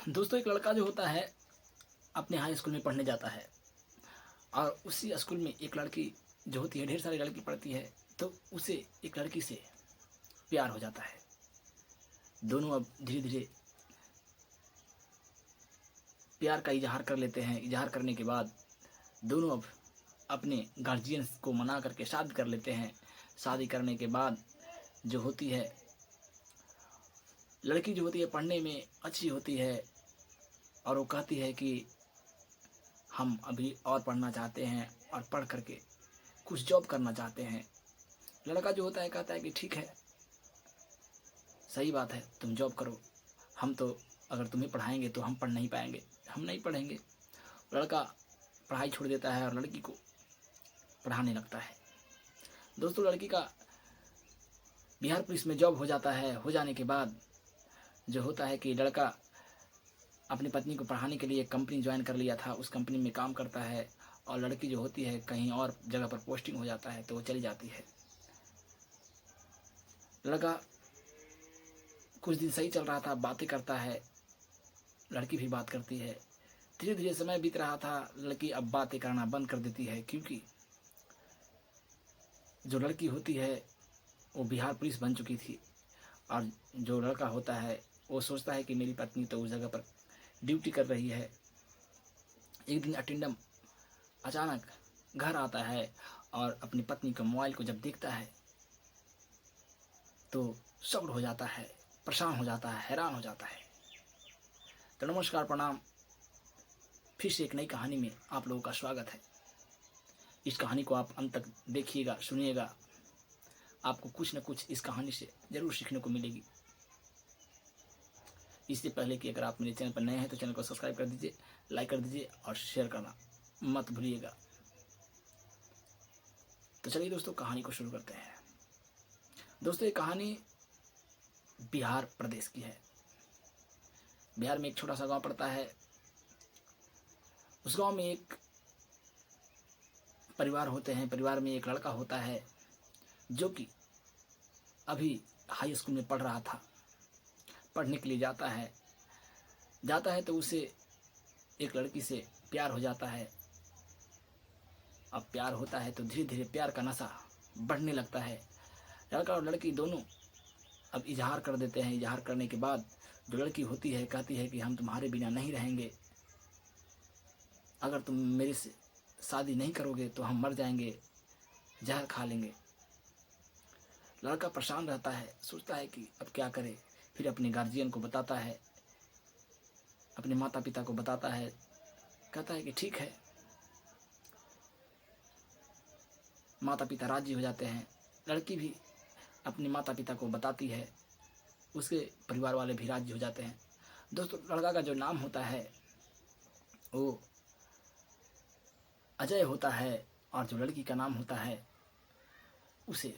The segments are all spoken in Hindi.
दोस्तों, एक लड़का जो होता है अपने हाई स्कूल में पढ़ने जाता है और उसी स्कूल में एक लड़की जो होती है, ढेर सारी लड़की पढ़ती है, तो उसे एक लड़की से प्यार हो जाता है। दोनों अब धीरे धीरे प्यार का इजहार कर लेते हैं। इजहार करने के बाद दोनों अब अपने गार्जियंस को मना करके शादी कर लेते हैं। शादी करने के बाद जो होती है, लड़की जो होती है पढ़ने में अच्छी होती है और वो कहती है कि हम अभी और पढ़ना चाहते हैं और पढ़ करके कुछ जॉब करना चाहते हैं। लड़का जो होता है कहता है कि ठीक है, सही बात है, तुम जॉब करो, हम तो अगर तुम्हें पढ़ाएंगे तो हम पढ़ नहीं पाएंगे, हम नहीं पढ़ेंगे। लड़का पढ़ाई छोड़ देता है और लड़की को पढ़ाने लगता है। दोस्तों, लड़की का बिहार पुलिस में जॉब हो जाता है। हो जाने के बाद जो होता है कि लड़का अपनी पत्नी को पढ़ाने के लिए एक कंपनी ज्वाइन कर लिया था, उस कंपनी में काम करता है और लड़की जो होती है कहीं और जगह पर पोस्टिंग हो जाता है तो वो चली जाती है। लड़का कुछ दिन सही चल रहा था, बातें करता है, लड़की भी बात करती है। धीरे धीरे समय बीत रहा था, लड़की अब बातें करना बंद कर देती है क्योंकि जो लड़की होती है वो बिहार पुलिस बन चुकी थी और जो लड़का होता है वो सोचता है कि मेरी पत्नी तो उस जगह पर ड्यूटी कर रही है। एक दिन अटेंडम अचानक घर आता है और अपनी पत्नी के मोबाइल को जब देखता है तो शॉक्ड हो जाता है, परेशान हो जाता है, हैरान हो जाता है। तो नमस्कार, प्रणाम। फिर से एक नई कहानी में आप लोगों का स्वागत है। इस कहानी को आप अंत तक देखिएगा, सुनिएगा, आपको कुछ न कुछ इस कहानी से ज़रूर सीखने को मिलेगी। इससे पहले कि अगर आप मेरे चैनल पर नए हैं तो चैनल को सब्सक्राइब कर दीजिए, लाइक कर दीजिए और शेयर करना मत भूलिएगा। तो चलिए दोस्तों, कहानी को शुरू करते हैं। दोस्तों, ये कहानी बिहार प्रदेश की है। बिहार में एक छोटा सा गांव पड़ता है। उस गांव में एक परिवार होते हैं। परिवार में एक लड़का होता है जो कि अभी हाई स्कूल में पढ़ रहा था। पढ़ने के लिए जाता है तो उसे एक लड़की से प्यार हो जाता है। अब प्यार होता है तो धीरे धीरे प्यार का नशा बढ़ने लगता है। लड़का और लड़की दोनों अब इजहार कर देते हैं। इजहार करने के बाद जो लड़की होती है कहती है कि हम तुम्हारे बिना नहीं रहेंगे, अगर तुम मेरे से शादी नहीं करोगे तो हम मर जाएंगे, जहर खा लेंगे। लड़का परेशान रहता है, सोचता है कि अब क्या करे। फिर अपने गार्जियन को बताता है, अपने माता पिता को बताता है। कहता है कि ठीक है। माता पिता राजी हो जाते हैं। लड़की भी अपने माता पिता को बताती है, उसके परिवार वाले भी राजी हो जाते हैं। दोस्तों, लड़का का जो नाम होता है वो अजय होता है और जो लड़की का नाम होता है उसे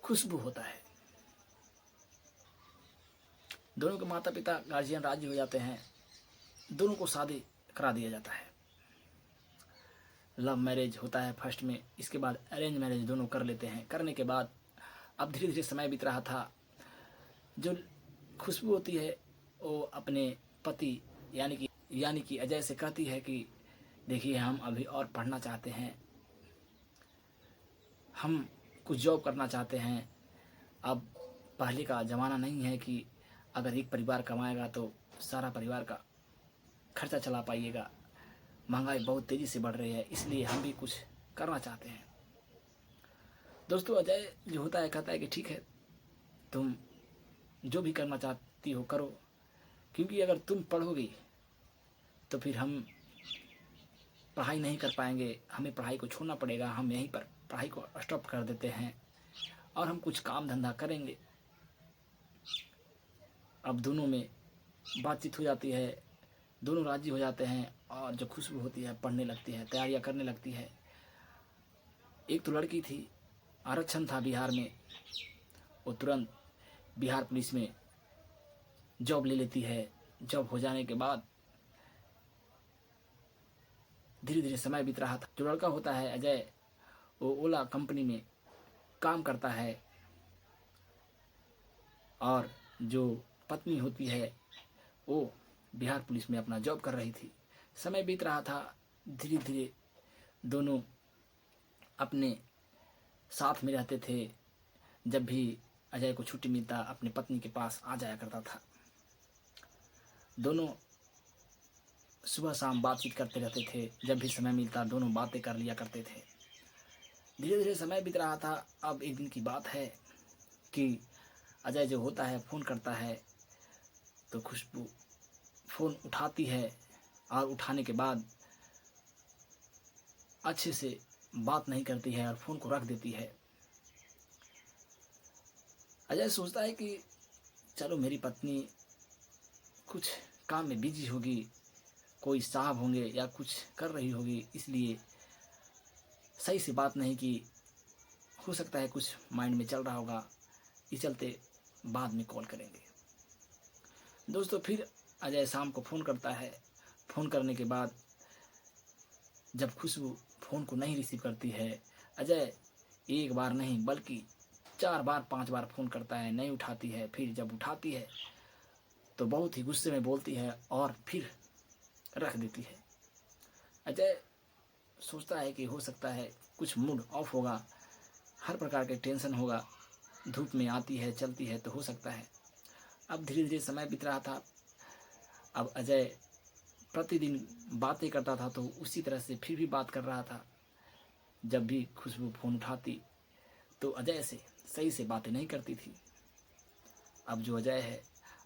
खुशबू होता है। दोनों के माता पिता गार्जियन राजी हो जाते हैं। दोनों को शादी करा दिया जाता है। लव मैरिज होता है फर्स्ट में, इसके बाद अरेंज मैरिज दोनों कर लेते हैं। करने के बाद अब धीरे धीरे समय बीत रहा था। जो खुशबू होती है वो अपने पति यानी कि अजय से कहती है कि देखिए, हम अभी और पढ़ना चाहते हैं, हम कुछ जॉब करना चाहते हैं। अब पहले का ज़माना नहीं है कि अगर एक परिवार कमाएगा तो सारा परिवार का खर्चा चला पाइएगा। महंगाई बहुत तेज़ी से बढ़ रही है, इसलिए हम भी कुछ करना चाहते हैं। दोस्तों, अजय जो होता है कहता है कि ठीक है, तुम जो भी करना चाहती हो करो, क्योंकि अगर तुम पढ़ोगी तो फिर हम पढ़ाई नहीं कर पाएंगे, हमें पढ़ाई को छोड़ना पड़ेगा। हम यहीं पर पढ़ाई को स्टॉप कर देते हैं और हम कुछ काम धंधा करेंगे। अब दोनों में बातचीत हो जाती है, दोनों राजी हो जाते हैं और जो खुशबू होती है पढ़ने लगती है, तैयारियां करने लगती है। एक तो लड़की थी, आरक्षण था बिहार में, वो तुरंत बिहार पुलिस में जॉब ले लेती है। जॉब हो जाने के बाद धीरे धीरे समय बीत रहा था। जो लड़का होता है अजय, वो ओला कंपनी में काम करता है और जो पत्नी होती है वो बिहार पुलिस में अपना जॉब कर रही थी। समय बीत रहा था, धीरे धीरे दोनों अपने साथ में रहते थे। जब भी अजय को छुट्टी मिलता अपनी पत्नी के पास आ जाया करता था। दोनों सुबह शाम बातचीत करते रहते थे। जब भी समय मिलता दोनों बातें कर लिया करते थे। धीरे धीरे समय बीत रहा था। अब एक दिन की बात है कि अजय जो होता है फ़ोन करता है तो खुशबू फ़ोन उठाती है और उठाने के बाद अच्छे से बात नहीं करती है और फ़ोन को रख देती है। अजय सोचता है कि चलो मेरी पत्नी कुछ काम में बिजी होगी, कोई साहब होंगे या कुछ कर रही होगी, इसलिए सही से बात नहीं की, हो सकता है कुछ माइंड में चल रहा होगा, इस चलते बाद में कॉल करेंगे। दोस्तों फिर अजय शाम को फ़ोन करता है। फ़ोन करने के बाद जब खुशबू फ़ोन को नहीं रिसीव करती है, अजय एक बार नहीं बल्कि 4 बार 5 बार फ़ोन करता है, नहीं उठाती है। फिर जब उठाती है तो बहुत ही गुस्से में बोलती है और फिर रख देती है। अजय सोचता है कि हो सकता है कुछ मूड ऑफ होगा, हर प्रकार के टेंशन होगा, धूप में आती है चलती है तो हो सकता है। अब धीरे धीरे समय बीत रहा था। अब अजय प्रतिदिन बातें करता था तो उसी तरह से फिर भी बात कर रहा था। जब भी खुशबू फ़ोन उठाती तो अजय से सही से बातें नहीं करती थी। अब जो अजय है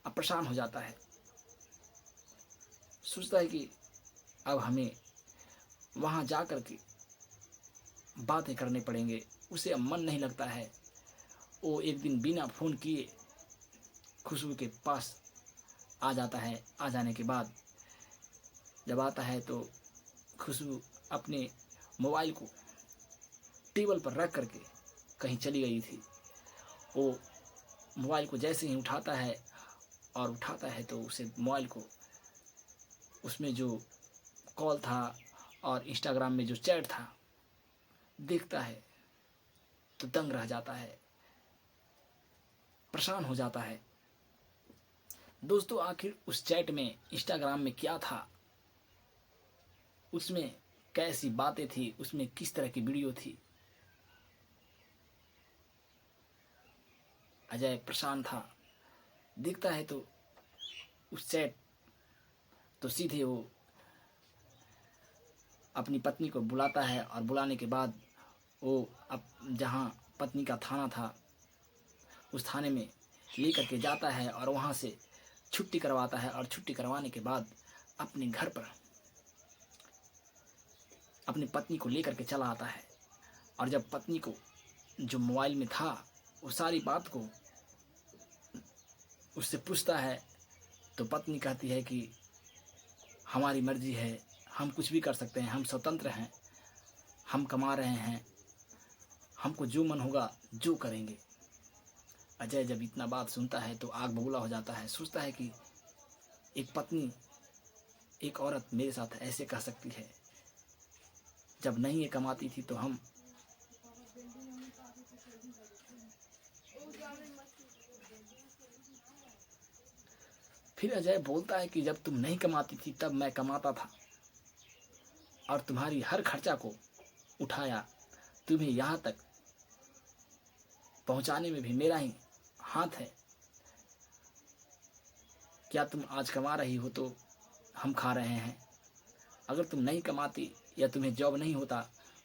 अब परेशान हो जाता है, सोचता है कि अब हमें वहाँ जा कर के बातें करने पड़ेंगे। उसे अब मन नहीं लगता है। वो एक दिन बिना फ़ोन किए खुशबू के पास आ जाता है। आ जाने के बाद जब आता है तो खुशबू अपने मोबाइल को टेबल पर रख करके कहीं चली गई थी। वो मोबाइल को जैसे ही उठाता है तो उसे मोबाइल को उसमें जो कॉल था और इंस्टाग्राम में जो चैट था देखता है तो दंग रह जाता है, परेशान हो जाता है। दोस्तों आखिर उस चैट में इंस्टाग्राम में क्या था, उसमें कैसी बातें थी, उसमें किस तरह की वीडियो थी, अजय परेशान था। देखता है तो उस चैट तो सीधे वो अपनी पत्नी को बुलाता है और बुलाने के बाद वो अब जहाँ पत्नी का थाना था उस थाने में लेकर के जाता है और वहाँ से छुट्टी करवाता है। और छुट्टी करवाने के बाद अपने घर पर अपनी पत्नी को लेकर के चला आता है। और जब पत्नी को जो मोबाइल में था वो सारी बात को उससे पूछता है तो पत्नी कहती है कि हमारी मर्जी है, हम कुछ भी कर सकते हैं, हम स्वतंत्र हैं, हम कमा रहे हैं, हमको जो मन होगा जो करेंगे। अजय जब इतना बात सुनता है तो आग बबूला हो जाता है। सोचता है कि एक पत्नी, एक औरत मेरे साथ ऐसे कह सकती है, जब नहीं ये कमाती थी तो हम फिर अजय बोलता है कि जब तुम नहीं कमाती थी तब मैं कमाता था और तुम्हारी हर खर्चा को उठाया, तुम्हें यहाँ तक पहुँचाने में भी मेरा ही हाथ है। क्या तुम आज कमा रही हो तो हम खा रहे हैं, अगर तुम नहीं कमाती या तुम्हें जॉब नहीं होता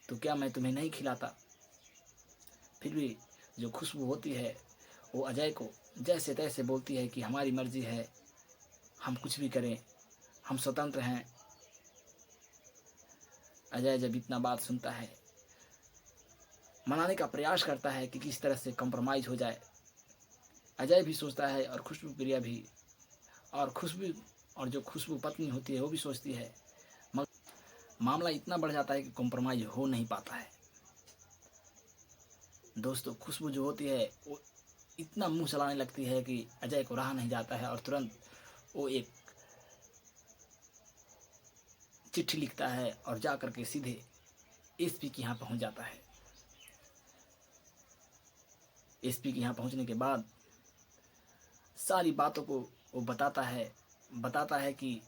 तो क्या मैं तुम्हें नहीं खिलाता। फिर भी जो खुशबू होती है वो अजय को जैसे तैसे बोलती है कि हमारी मर्जी है, हम कुछ भी करें, हम स्वतंत्र हैं। अजय जब इतना बात सुनता है मनाने का प्रयास करता है कि किस तरह से कॉम्प्रोमाइज़ हो जाए। अजय भी सोचता है और खुशबू प्रिया भी, और खुशबू और जो खुशबू पत्नी होती है वो भी सोचती है, मगर मामला इतना बढ़ जाता है कि कॉम्प्रोमाइज़ हो नहीं पाता है। दोस्तों खुशबू जो होती है वो इतना मुंह चलाने लगती है कि अजय को रहा नहीं जाता है और तुरंत वो एक चिट्ठी लिखता है और जा कर के सीधे एसपी के यहाँ पहुँच जाता है। एसपी के यहाँ पहुँचने के बाद सारी बातों को वो बताता है बताता है कि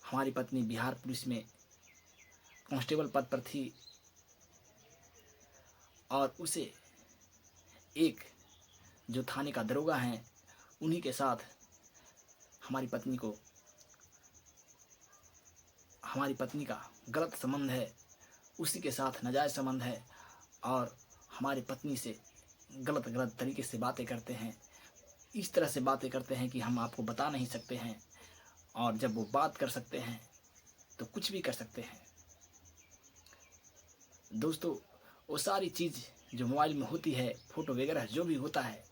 हमारी पत्नी बिहार पुलिस में कांस्टेबल पद पर थी और उसे एक जो थाने का दरोगा है उन्हीं के साथ हमारी पत्नी का गलत संबंध है, उसी के साथ नाजायज़ संबंध है और हमारी पत्नी से गलत गलत तरीके से बातें करते हैं। इस तरह से बातें करते हैं कि हम आपको बता नहीं सकते हैं, और जब वो बात कर सकते हैं तो कुछ भी कर सकते हैं। दोस्तों, वो सारी चीज़ जो मोबाइल में होती है, फ़ोटो वगैरह जो भी होता है,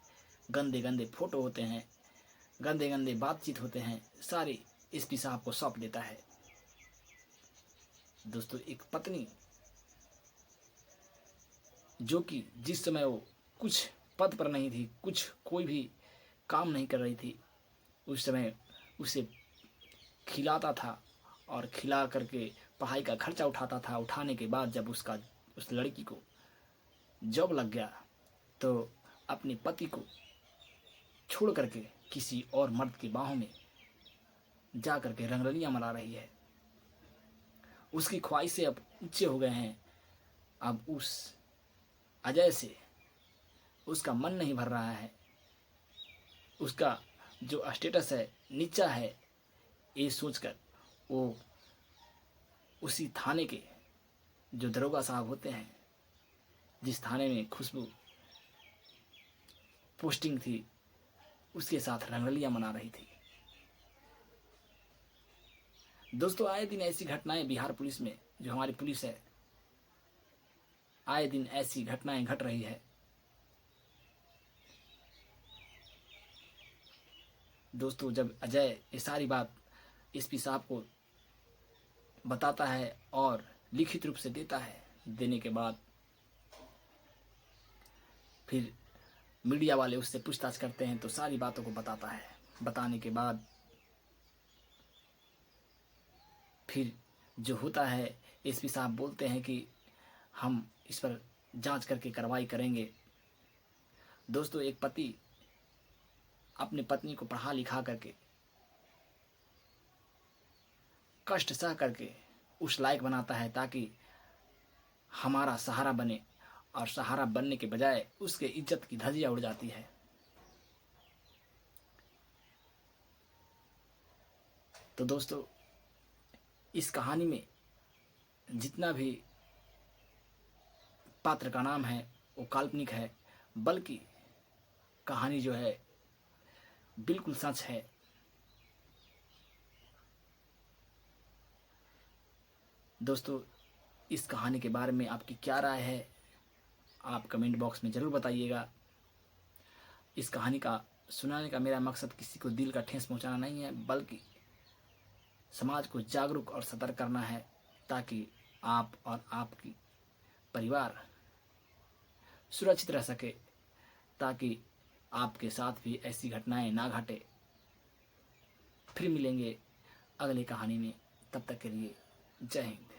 गंदे गंदे फ़ोटो होते हैं, गंदे गंदे बातचीत होते हैं, सारी एसपी साहब को सौंप देता है। दोस्तों, एक पत्नी जो कि जिस समय वो कुछ पद पर नहीं थी, कोई भी काम नहीं कर रही थी, उस समय उसे खिलाता था और खिला करके पढ़ाई का खर्चा उठाता था। उठाने के बाद जब उस लड़की को जॉब लग गया तो अपने पति को छोड़ करके किसी और मर्द की बाहों में जा करके रंगरलियां मना रही है। उसकी ख्वाहिशें अब ऊंचे हो गए हैं। अब उस अजय से उसका मन नहीं भर रहा है, उसका जो स्टेटस है नीचा है, ये सोचकर वो उसी थाने के जो दरोगा साहब होते हैं, जिस थाने में खुशबू पोस्टिंग थी, उसके साथ रंगरलियां मना रही थी। दोस्तों, आए दिन ऐसी घटनाएं बिहार पुलिस में, जो हमारी पुलिस है, आए दिन ऐसी घटनाएं घट रही है। दोस्तों, जब अजय ये सारी बात एसपी साहब को बताता है और लिखित रूप से देता है, देने के बाद फिर मीडिया वाले उससे पूछताछ करते हैं तो सारी बातों को बताता है। बताने के बाद फिर जो होता है, एसपी साहब बोलते हैं कि हम इस पर जांच करके कार्रवाई करेंगे। दोस्तों, एक पति अपनी पत्नी को पढ़ा लिखा करके, कष्ट सह करके उस लायक बनाता है ताकि हमारा सहारा बने, और सहारा बनने के बजाय उसके इज्जत की धज्जियां उड़ जाती है। तो दोस्तों, इस कहानी में जितना भी पात्र का नाम है वो काल्पनिक है, बल्कि कहानी जो है बिल्कुल सच है। दोस्तों, इस कहानी के बारे में आपकी क्या राय है, आप कमेंट बॉक्स में ज़रूर बताइएगा। इस कहानी का सुनाने का मेरा मकसद किसी को दिल का ठेस पहुंचाना नहीं है, बल्कि समाज को जागरूक और सतर्क करना है, ताकि आप और आपकी परिवार सुरक्षित रह सके, ताकि आपके साथ भी ऐसी घटनाएं ना घटे। फिर मिलेंगे अगली कहानी में, तब तक के लिए जय हिंद।